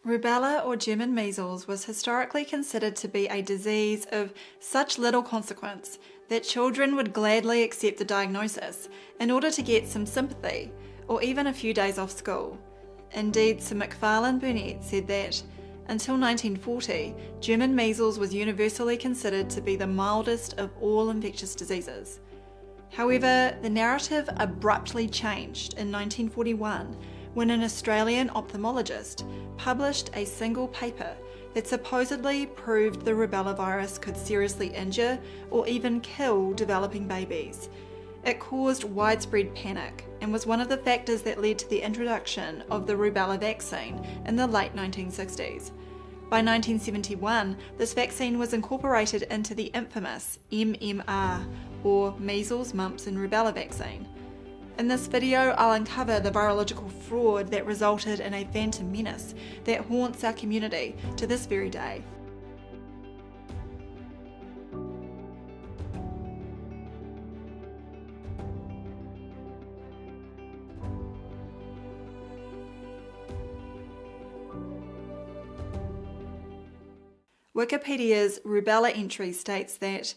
Rubella or German measles was historically considered to be a disease of such little consequence that children would gladly accept the diagnosis in order to get some sympathy or even a few days off school. Indeed, Sir Macfarlane Burnet said that until 1940, German measles was universally considered to be the mildest of all infectious diseases. However, the narrative abruptly changed in 1941 when an Australian ophthalmologist published a single paper that supposedly proved the rubella virus could seriously injure or even kill developing babies. It caused widespread panic and was one of the factors that led to the introduction of the rubella vaccine in the late 1960s. By 1971, this vaccine was incorporated into the infamous MMR, or measles, mumps and rubella vaccine. In this video, I'll uncover the virological fraud that resulted in a phantom menace that haunts our community to this very day. Wikipedia's rubella entry states that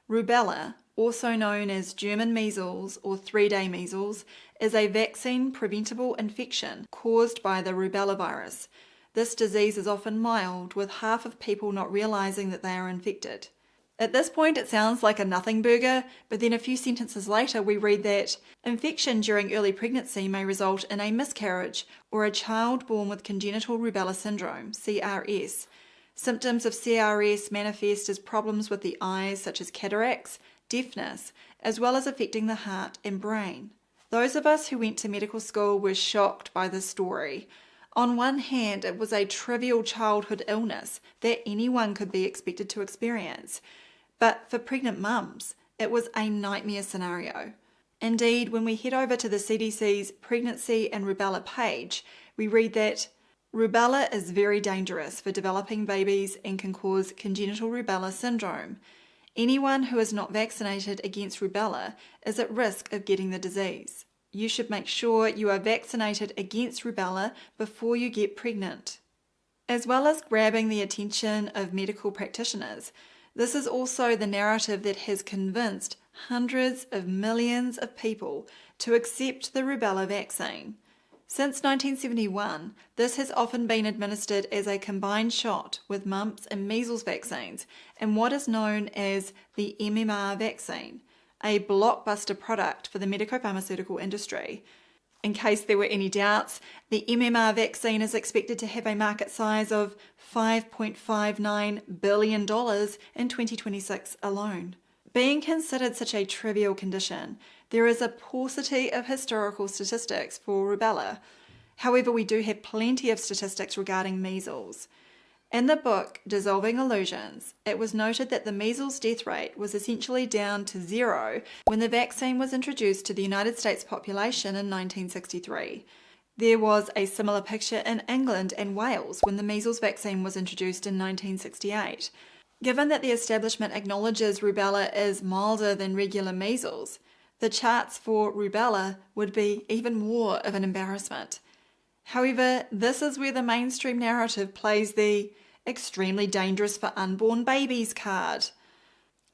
rubella, also known as German measles or 3-day measles, is a vaccine-preventable infection caused by the rubella virus. This disease is often mild, with half of people not realizing that they are infected. At this point, it sounds like a nothing burger, but then a few sentences later we read that infection during early pregnancy may result in a miscarriage or a child born with congenital rubella syndrome, CRS. Symptoms of CRS manifest as problems with the eyes such as cataracts, deafness, as well as affecting the heart and brain. Those of us who went to medical school were shocked by this story. On one hand, it was a trivial childhood illness that anyone could be expected to experience. But for pregnant mums, it was a nightmare scenario. Indeed, when we head over to the CDC's Pregnancy and Rubella page, we read that rubella is very dangerous for developing babies and can cause congenital rubella syndrome. Anyone who is not vaccinated against rubella is at risk of getting the disease. You should make sure you are vaccinated against rubella before you get pregnant. As well as grabbing the attention of medical practitioners, this is also the narrative that has convinced hundreds of millions of people to accept the rubella vaccine. Since 1971, this has often been administered as a combined shot with mumps and measles vaccines and what is known as the MMR vaccine, a blockbuster product for the medico-pharmaceutical industry. In case there were any doubts, the MMR vaccine is expected to have a market size of $5.59 billion in 2026 alone. Being considered such a trivial condition, there is a paucity of historical statistics for rubella. However, we do have plenty of statistics regarding measles. In the book Dissolving Illusions, it was noted that the measles death rate was essentially down to zero when the vaccine was introduced to the United States population in 1963. There was a similar picture in England and Wales when the measles vaccine was introduced in 1968. Given that the establishment acknowledges rubella is milder than regular measles, the charts for rubella would be even more of an embarrassment. However, this is where the mainstream narrative plays the extremely dangerous for unborn babies card.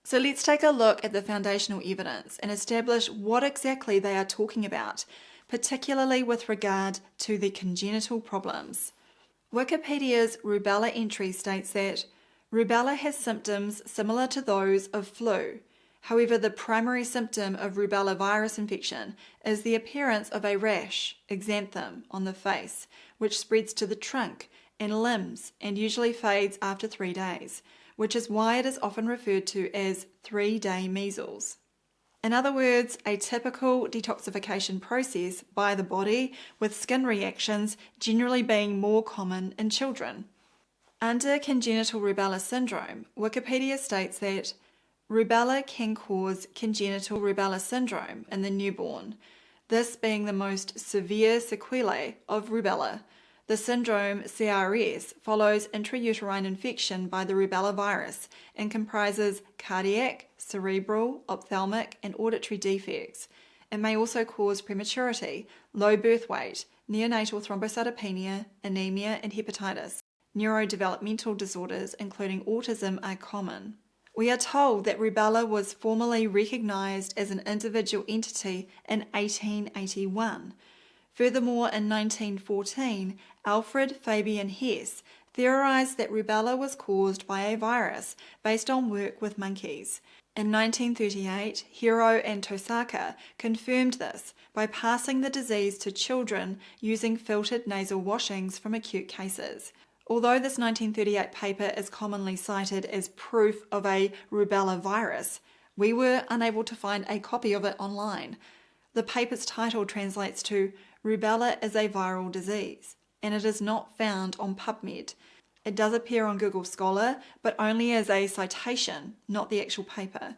So let's take a look at the foundational evidence and establish what exactly they are talking about, particularly with regard to the congenital problems. Wikipedia's rubella entry states that rubella has symptoms similar to those of flu. However, the primary symptom of rubella virus infection is the appearance of a rash, exanthem, on the face, which spreads to the trunk and limbs and usually fades after 3 days, which is why it is often referred to as 3-day measles. In other words, a typical detoxification process by the body, with skin reactions generally being more common in children. Under congenital rubella syndrome, Wikipedia states that rubella can cause congenital rubella syndrome in the newborn, this being the most severe sequelae of rubella. The syndrome, CRS, follows intrauterine infection by the rubella virus and comprises cardiac, cerebral, ophthalmic, and auditory defects. It may also cause prematurity, low birth weight, neonatal thrombocytopenia, anemia, and hepatitis. Neurodevelopmental disorders, including autism, are common. We are told that rubella was formally recognised as an individual entity in 1881. Furthermore, in 1914, Alfred Fabian Hess theorised that rubella was caused by a virus based on work with monkeys. In 1938, Hiro and Tosaka confirmed this by passing the disease to children using filtered nasal washings from acute cases. Although this 1938 paper is commonly cited as proof of a rubella virus, we were unable to find a copy of it online. The paper's title translates to "Rubella is a viral disease," and it is not found on PubMed. It does appear on Google Scholar, but only as a citation, not the actual paper.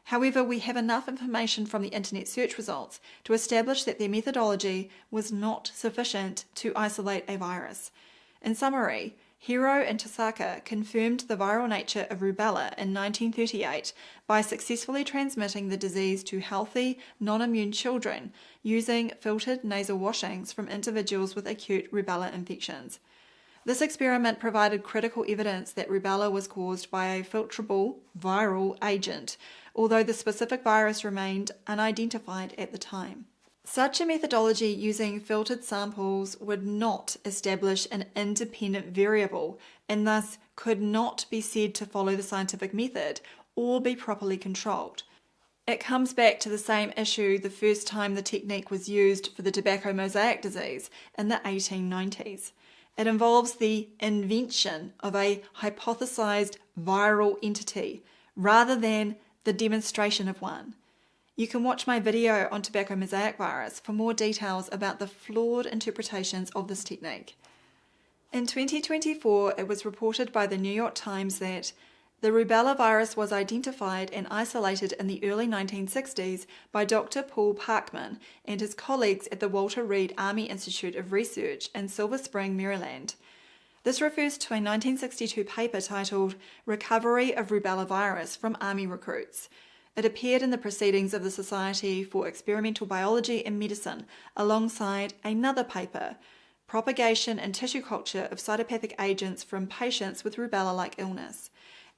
However, we have enough information from the internet search results to establish that their methodology was not sufficient to isolate a virus. In summary, Hiro and Tosaka confirmed the viral nature of rubella in 1938 by successfully transmitting the disease to healthy, non-immune children using filtered nasal washings from individuals with acute rubella infections. This experiment provided critical evidence that rubella was caused by a filtrable viral agent, although the specific virus remained unidentified at the time. Such a methodology using filtered samples would not establish an independent variable and thus could not be said to follow the scientific method or be properly controlled. It comes back to the same issue the first time the technique was used for the tobacco mosaic disease in the 1890s. It involves the invention of a hypothesized viral entity rather than the demonstration of one. You can watch my video on tobacco mosaic virus for more details about the flawed interpretations of this technique. In 2024, it was reported by the New York Times that the rubella virus was identified and isolated in the early 1960s by Dr. Paul Parkman and his colleagues at the Walter Reed Army Institute of Research in Silver Spring, Maryland. This refers to a 1962 paper titled "Recovery of Rubella Virus from Army Recruits." It appeared in the Proceedings of the Society for Experimental Biology and Medicine alongside another paper, "Propagation and Tissue Culture of Cytopathic Agents from Patients with Rubella-like Illness."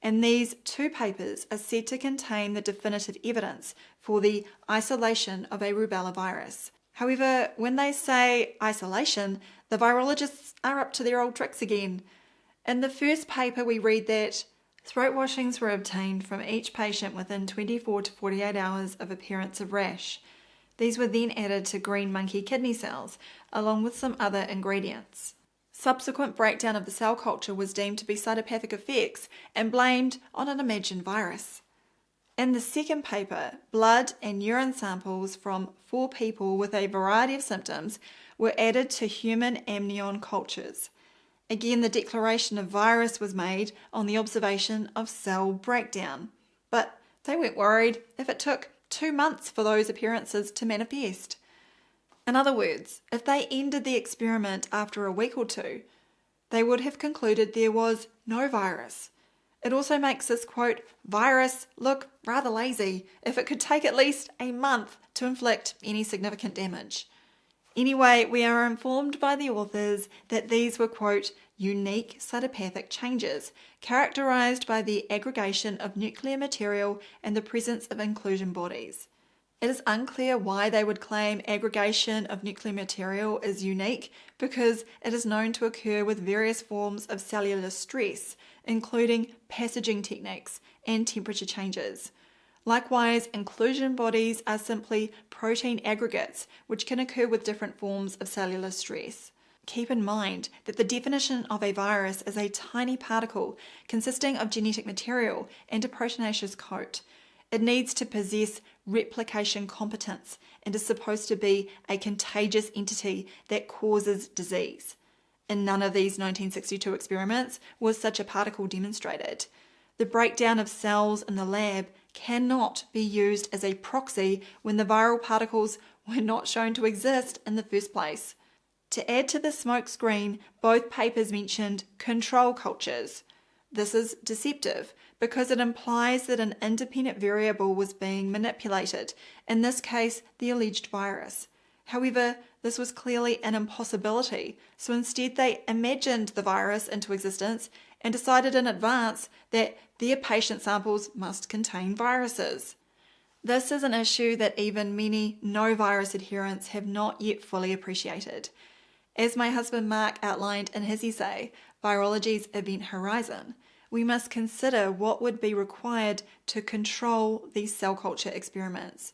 And these two papers are said to contain the definitive evidence for the isolation of a rubella virus. However, when they say isolation, the virologists are up to their old tricks again. In the first paper, we read that throat washings were obtained from each patient within 24 to 48 hours of appearance of rash. These were then added to green monkey kidney cells, along with some other ingredients. Subsequent breakdown of the cell culture was deemed to be cytopathic effects and blamed on an imagined virus. In the second paper, blood and urine samples from 4 people with a variety of symptoms were added to human amnion cultures. Again, the declaration of virus was made on the observation of cell breakdown, but they weren't worried if it took 2 months for those appearances to manifest. In other words, if they ended the experiment after a week or 2, they would have concluded there was no virus. It also makes this, quote, virus look rather lazy if it could take at least a month to inflict any significant damage. Anyway, we are informed by the authors that these were, quote, unique cytopathic changes characterized by the aggregation of nuclear material and the presence of inclusion bodies. It is unclear why they would claim aggregation of nuclear material is unique because it is known to occur with various forms of cellular stress, including passaging techniques and temperature changes. Likewise, inclusion bodies are simply protein aggregates which can occur with different forms of cellular stress. Keep in mind that the definition of a virus is a tiny particle consisting of genetic material and a proteinaceous coat. It needs to possess replication competence and is supposed to be a contagious entity that causes disease. In none of these 1962 experiments was such a particle demonstrated. The breakdown of cells in the lab cannot be used as a proxy when the viral particles were not shown to exist in the first place. To add to the smokescreen, both papers mentioned control cultures. This is deceptive because it implies that an independent variable was being manipulated, in this case the alleged virus. However, this was clearly an impossibility, so instead they imagined the virus into existence and decided in advance that their patient samples must contain viruses. This is an issue that even many no-virus adherents have not yet fully appreciated. As my husband Mark outlined in his essay, Virology's Event Horizon, we must consider what would be required to control these cell culture experiments.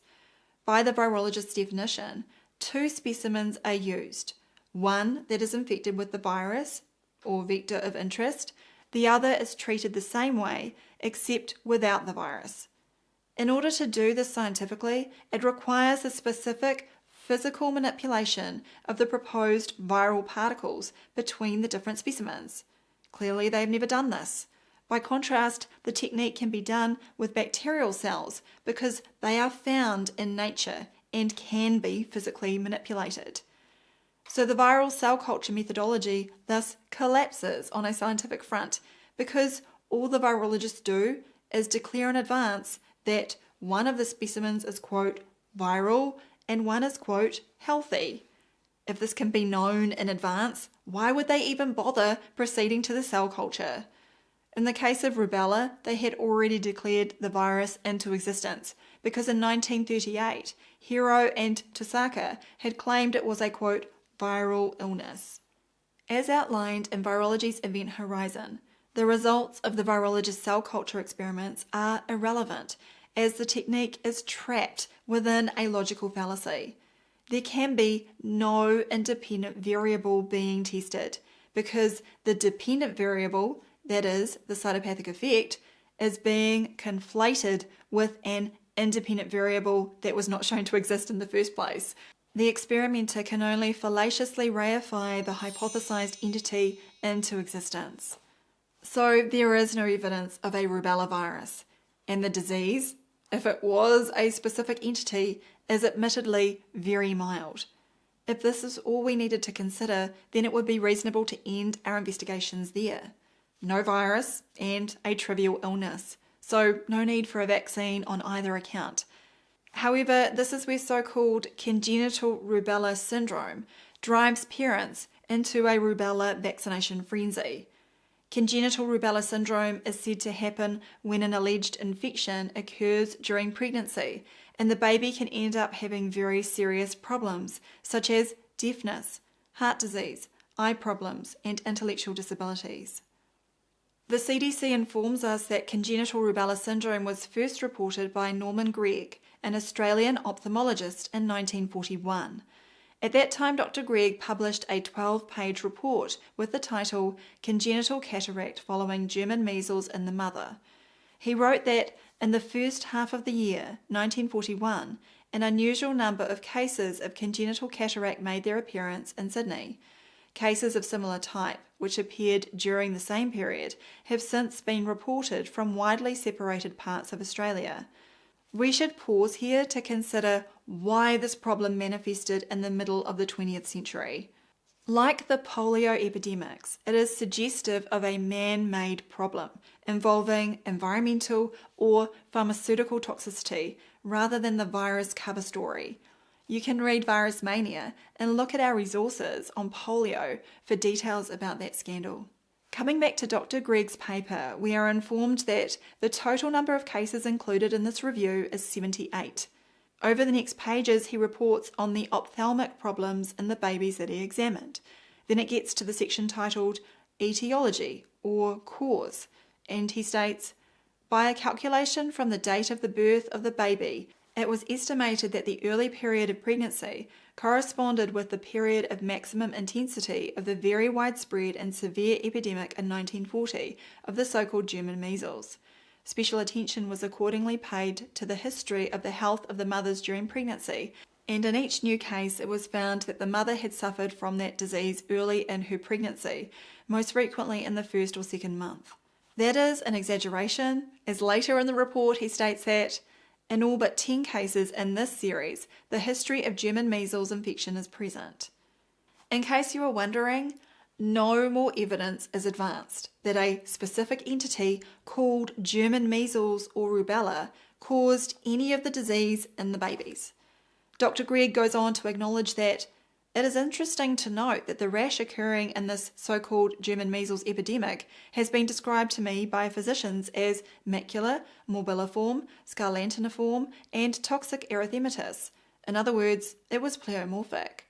By the virologist's definition, 2 specimens are used. One that is infected with the virus, or vector of interest. The other is treated the same way, except without the virus. In order to do this scientifically, it requires a specific physical manipulation of the proposed viral particles between the different specimens. Clearly, they've never done this. By contrast, the technique can be done with bacterial cells because they are found in nature and can be physically manipulated. So the viral cell culture methodology thus collapses on a scientific front because all the virologists do is declare in advance that one of the specimens is, quote, viral and one is, quote, healthy. If this can be known in advance, why would they even bother proceeding to the cell culture? In the case of rubella, they had already declared the virus into existence because in 1938, Hiro and Tosaka had claimed it was a, quote, viral illness. As outlined in Virology's Event Horizon, the results of the virologist cell culture experiments are irrelevant as the technique is trapped within a logical fallacy. There can be no independent variable being tested because the dependent variable, that is, the cytopathic effect, is being conflated with an independent variable that was not shown to exist in the first place. The experimenter can only fallaciously reify the hypothesized entity into existence. So there is no evidence of a rubella virus, and the disease, if it was a specific entity, is admittedly very mild. If this is all we needed to consider, then it would be reasonable to end our investigations there. No virus and a trivial illness, so no need for a vaccine on either account. However, this is where so-called Congenital Rubella Syndrome drives parents into a rubella vaccination frenzy. Congenital Rubella Syndrome is said to happen when an alleged infection occurs during pregnancy, and the baby can end up having very serious problems, such as deafness, heart disease, eye problems, and intellectual disabilities. The CDC informs us that congenital rubella syndrome was first reported by Norman Gregg, an Australian ophthalmologist, in 1941. At that time, Dr. Gregg published a 12-page report with the title Congenital Cataract Following German Measles in the Mother. He wrote that in the first half of the year, 1941, an unusual number of cases of congenital cataract made their appearance in Sydney. Cases of similar type, which appeared during the same period, have since been reported from widely separated parts of Australia. We should pause here to consider why this problem manifested in the middle of the 20th century. Like the polio epidemics, it is suggestive of a man-made problem involving environmental or pharmaceutical toxicity rather than the virus cover story. You can read Virus Mania and look at our resources on polio for details about that scandal. Coming back to Dr. Gregg's paper, we are informed that the total number of cases included in this review is 78. Over the next pages, he reports on the ophthalmic problems in the babies that he examined. Then it gets to the section titled Etiology or Cause, and he states, by a calculation from the date of the birth of the baby, it was estimated that the early period of pregnancy corresponded with the period of maximum intensity of the very widespread and severe epidemic in 1940 of the so-called German measles. Special attention was accordingly paid to the history of the health of the mothers during pregnancy, and in each new case it was found that the mother had suffered from that disease early in her pregnancy, most frequently in the first or second month. That is an exaggeration, as later in the report he states that in all but 10 cases in this series, the history of German measles infection is present. In case you are wondering, no more evidence is advanced that a specific entity called German measles or rubella caused any of the disease in the babies. Dr. Gregg goes on to acknowledge that it is interesting to note that the rash occurring in this so-called German measles epidemic has been described to me by physicians as macular, morbilliform, scarlatiniform, and toxic erythematous. In other words, it was pleomorphic.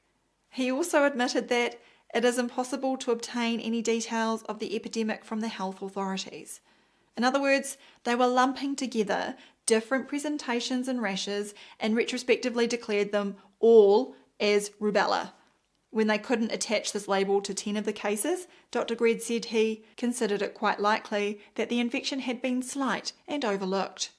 He also admitted that it is impossible to obtain any details of the epidemic from the health authorities. In other words, they were lumping together different presentations and rashes and retrospectively declared them all as rubella. When they couldn't attach this label to 10 of the cases, Dr. Gregg said he considered it quite likely that the infection had been slight and overlooked.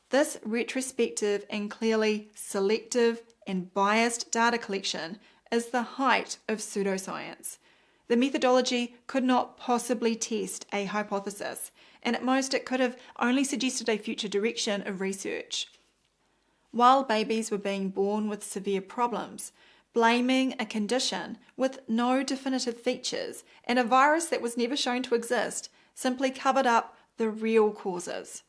This retrospective and clearly selective and biased data collection is the height of pseudoscience. The methodology could not possibly test a hypothesis, and at most it could have only suggested a future direction of research. While babies were being born with severe problems, blaming a condition with no definitive features and a virus that was never shown to exist simply covered up the real causes.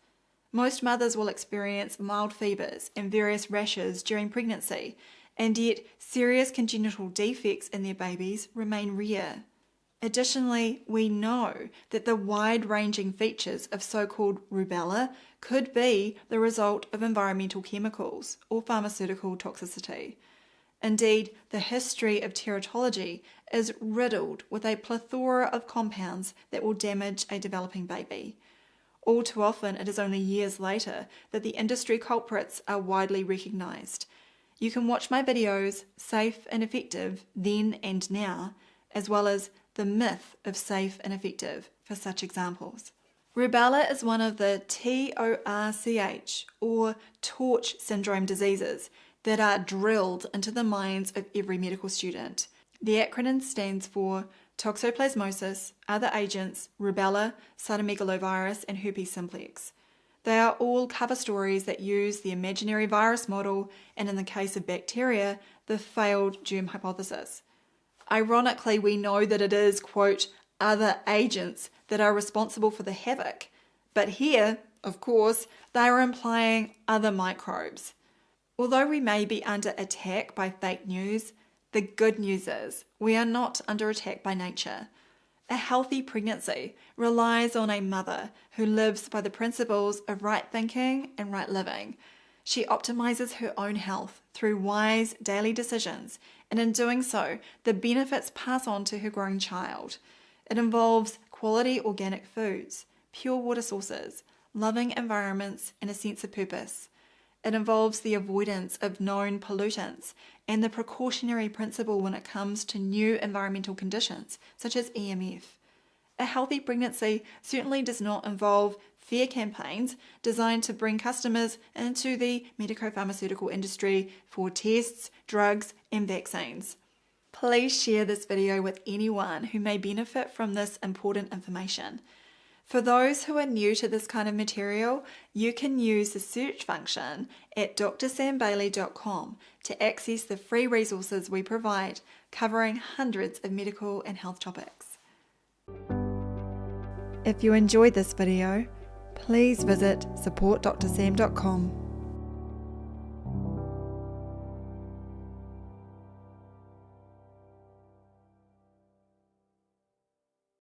Most mothers will experience mild fevers and various rashes during pregnancy, and yet serious congenital defects in their babies remain rare. Additionally, we know that the wide-ranging features of so-called rubella could be the result of environmental chemicals or pharmaceutical toxicity. Indeed, the history of teratology is riddled with a plethora of compounds that will damage a developing baby. All too often, it is only years later that the industry culprits are widely recognised. You can watch my videos, Safe and Effective, Then and Now, as well as The Myth of Safe and Effective for such examples. Rubella is one of the TORCH, or torch syndrome diseases, that are drilled into the minds of every medical student. The acronym stands for toxoplasmosis, other agents, rubella, cytomegalovirus, and herpes simplex. They are all cover stories that use the imaginary virus model and, in the case of bacteria, the failed germ hypothesis. Ironically, we know that it is, quote, other agents that are responsible for the havoc. But here, of course, they are implying other microbes. Although we may be under attack by fake news, the good news is we are not under attack by nature. A healthy pregnancy relies on a mother who lives by the principles of right thinking and right living. She optimizes her own health through wise daily decisions, and in doing so, the benefits pass on to her growing child. It involves quality organic foods, pure water sources, loving environments, and a sense of purpose. It involves the avoidance of known pollutants and the precautionary principle when it comes to new environmental conditions, such as EMF. A healthy pregnancy certainly does not involve fear campaigns designed to bring customers into the medico-pharmaceutical industry for tests, drugs, and vaccines. Please share this video with anyone who may benefit from this important information. For those who are new to this kind of material, you can use the search function at drsambailey.com to access the free resources we provide, covering hundreds of medical and health topics. If you enjoyed this video, please visit supportdrsam.com.